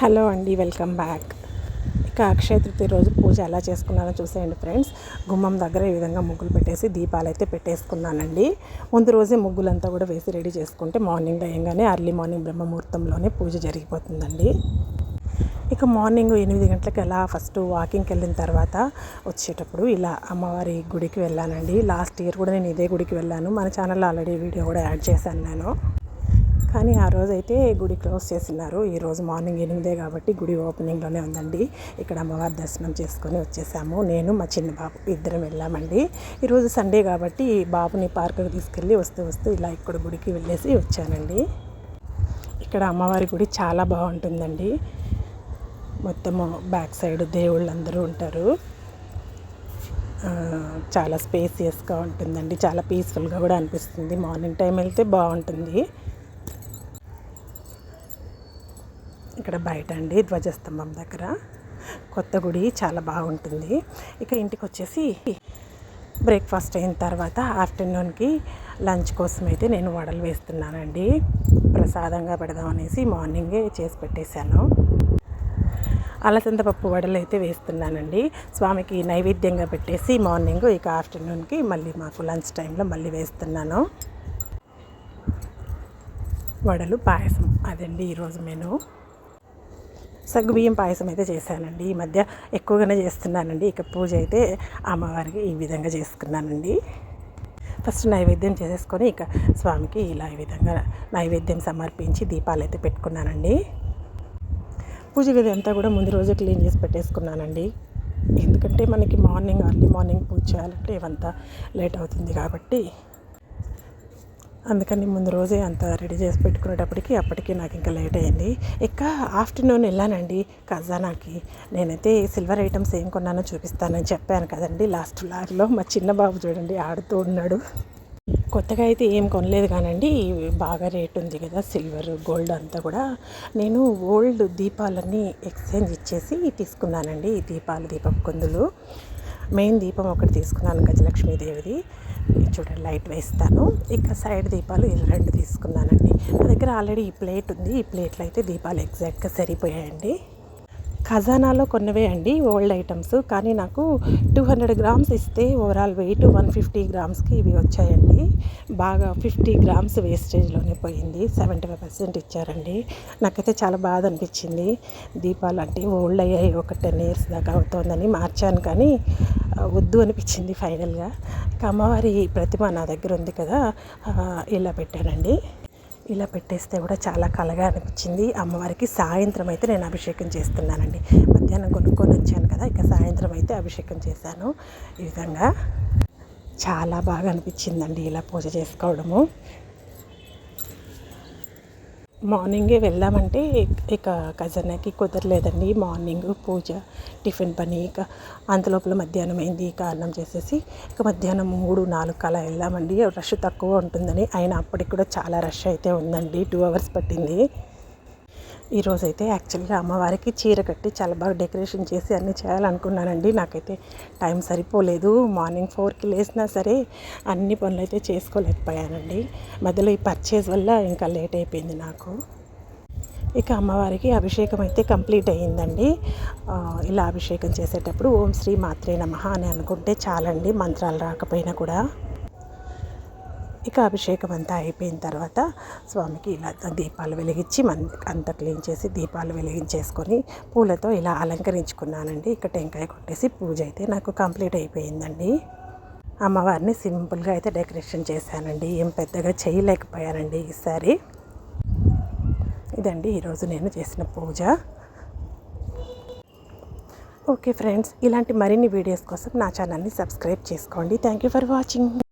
Hello అండి, welcome back. ఇక అక్షయ తృతీయ రోజు పూజ ఎలా చేసుకున్నానో చూసేయండి ఫ్రెండ్స్. గుమ్మం దగ్గర ఈ విధంగా ముగ్గులు పెట్టేసి దీపాలు అయితే పెట్టేసుకున్నానండి. ముందు రోజే ముగ్గులంతా కూడా వేసి రెడీ చేసుకుంటే మార్నింగ్ అయ్యంగానే ఎర్లీ మార్నింగ్ బ్రహ్మముహూర్తంలోనే పూజ జరిగిపోతుందండి. ఇక మార్నింగ్ 8 గంటలకు ఎలా ఫస్ట్ వాకింగ్కి వెళ్ళిన తర్వాత వచ్చేటప్పుడు ఇలా అమ్మవారి గుడికి వెళ్ళానండి. లాస్ట్ ఇయర్ కూడా నేను ఇదే గుడికి వెళ్ళాను. మన ఛానల్లో ఆల్రెడీ వీడియో కూడా యాడ్ చేశాను నేను. కానీ ఆ రోజైతే గుడి క్లోజ్ చేసినారు. ఈరోజు మార్నింగ్ 8 కాబట్టి గుడి ఓపెనింగ్లోనే ఉందండి. ఇక్కడ అమ్మవారి దర్శనం చేసుకొని వచ్చేసాము. నేను మా చిన్న బాబు ఇద్దరం వెళ్ళామండి. ఈరోజు సండే కాబట్టి బాబుని పార్కుకి తీసుకెళ్ళి వస్తూ ఇలా ఇక్కడ గుడికి వెళ్ళేసి వచ్చానండి. ఇక్కడ అమ్మవారి గుడి చాలా బాగుంటుందండి. మొత్తము బ్యాక్ సైడ్ దేవుళ్ళు అందరూ ఉంటారు. చాలా స్పేసియస్గా ఉంటుందండి. చాలా పీస్ఫుల్గా కూడా అనిపిస్తుంది. మార్నింగ్ టైం వెళ్తే బాగుంటుంది. ఇక్కడ బయట అండి ధ్వజస్తంభం దగ్గర కొత్త గుడి చాలా బాగుంటుంది. ఇక ఇంటికి వచ్చేసి బ్రేక్ఫాస్ట్ అయిన తర్వాత ఆఫ్టర్నూన్కి లంచ్ కోసం అయితే నేను వడలు వేస్తున్నానండి. ప్రసాదంగా పెడదామనేసి మార్నింగే చేసి పెట్టేశాను. అలసంద పప్పు వడలు అయితే వేస్తున్నానండి. స్వామికి నైవేద్యంగా పెట్టేసి మార్నింగ్ ఇక ఆఫ్టర్నూన్కి మళ్ళీ మాకు లంచ్ టైంలో మళ్ళీ వేస్తున్నాను. వడలు పాయసం అదండి ఈరోజు మెను. సగ్గుబియ్యం పాయసం అయితే చేశానండి. ఈ మధ్య ఎక్కువగానే చేస్తున్నానండి. ఇక పూజ అయితే అమ్మవారికి ఈ విధంగా చేసుకున్నానండి. ఫస్ట్ నైవేద్యం చేసేసుకొని ఇక స్వామికి ఇలా ఈ విధంగా నైవేద్యం సమర్పించి దీపాలు అయితే పెట్టుకున్నానండి. పూజ గది అంతా కూడా ముందు రోజే క్లీన్ చేసి పెట్టేసుకున్నానండి. ఎందుకంటే మనకి ఎర్లీ మార్నింగ్ పూజ చేయాలంటే ఇవంతా లేట్ అవుతుంది కాబట్టి అందుకని ముందు రోజే అంత రెడీ చేసి పెట్టుకునేటప్పటికి అప్పటికి నాకు ఇంకా లేట్ అయింది. ఇక ఆఫ్టర్నూన్ వెళ్ళానండి ఖజానాకి. నేనైతే సిల్వర్ ఐటమ్స్ ఏం కొన్నానో చూపిస్తానని చెప్పాను కదండి లాస్ట్ వ్లాగ్లో. మా చిన్న బాబు చూడండి ఆడుతూ ఉన్నాడు. కొత్తగా అయితే ఏం కొనలేదు కానండి, బాగా రేట్ ఉంది కదా సిల్వర్ గోల్డ్ అంతా కూడా. నేను ఓల్డ్ దీపాలన్నీ ఎక్స్చేంజ్ ఇచ్చేసి తీసుకున్నానండి. ఈ దీపపు కుందులు. మెయిన్ దీపం ఒకటి తీసుకున్నాను గజలక్ష్మీదేవిది, చూడండి లైట్ వేస్తాను. ఇక సైడ్ దీపాలు 2 తీసుకున్నానండి. నా దగ్గర ఆల్రెడీ ఈ ప్లేట్ ఉంది. ఈ ప్లేట్లో అయితే దీపాలు ఎగ్జాక్ట్గా సరిపోయాయండి. ఖజానాలో కొన్నవే అండి ఓల్డ్ ఐటమ్స్. కానీ నాకు 200 గ్రామ్స్ ఇస్తే ఓవరాల్ వెయిట్ 150 గ్రామ్స్కి ఇవి వచ్చాయండి. బాగా 50 గ్రామ్స్ వేస్టేజ్లోనే పోయింది. 75% ఇచ్చారండి. నాకైతే చాలా బాధ అనిపించింది. దీపాలు అంటే ఓల్డ్ అయ్యాయి, ఒక 10 ఇయర్స్ దాకా అవుతుందని మార్చాను కానీ వద్దు అనిపించింది ఫైనల్గా. ఇక అమ్మవారి ప్రతిమ నా దగ్గర ఉంది కదా, ఇలా పెట్టానండి. ఇలా పెట్టేస్తే కూడా చాలా కళగా అనిపించింది. అమ్మవారికి సాయంత్రం అయితే నేను అభిషేకం చేస్తున్నానండి. మధ్యాహ్నం కొనుక్కొని వచ్చాను కదా, ఇక సాయంత్రం అయితే అభిషేకం చేశాను. ఈ విధంగా చాలా బాగా అనిపించిందండి ఇలా పూజ చేసుకోవడము. మార్నింగే వెళ్దామంటే ఇక ఖజానాకి కుదరలేదండి. మార్నింగ్ పూజ టిఫిన్ పని ఇక అంతలోపల మధ్యాహ్నం అయింది. ఇక అన్నం చేసేసి ఇక మధ్యాహ్నం 3-4 అలా వెళ్ళామండి. రష్ తక్కువ ఉంటుందని. అయినా అప్పటికి కూడా చాలా రష్ అయితే ఉందండి. 2 అవర్స్ పట్టింది. ఈరోజైతే యాక్చువల్గా అమ్మవారికి చీర కట్టి చాలా బాగా డెకరేషన్ చేసి అన్నీ చేయాలనుకున్నానండి. నాకైతే టైం సరిపోలేదు. మార్నింగ్ 4కి లేసినా సరే అన్ని పనులు అయితే చేసుకోలేకపోయానండి. మధ్యలో ఈ పర్చేజ్ వల్ల ఇంకా లేట్ అయిపోయింది నాకు. ఇక అమ్మవారికి అభిషేకం అయితే కంప్లీట్ అయ్యిందండి. ఇలా అభిషేకం చేసేటప్పుడు ఓం శ్రీ మాత్రే నమః అని అనుకుంటే చాలండి, మంత్రాలు రాకపోయినా కూడా. ఇక అభిషేకం అంతా అయిపోయిన తర్వాత స్వామికి ఇలా దీపాలు వెలిగించి అంతా క్లీన్ చేసి దీపాలు వెలిగించేసుకొని పూలతో ఇలా అలంకరించుకున్నానండి. ఇక టెంకాయ కొట్టేసి పూజ అయితే నాకు కంప్లీట్ అయిపోయిందండి. అమ్మవారిని సింపుల్గా అయితే డెకరేషన్ చేశానండి. ఏం పెద్దగా చేయలేకపోయానండి ఈసారి. ఇదండి ఈరోజు నేను చేసిన పూజ. ఓకే ఫ్రెండ్స్, ఇలాంటి మరిన్ని వీడియోస్ కోసం నా ఛానల్ని సబ్స్క్రైబ్ చేసుకోండి. Thank you for watching.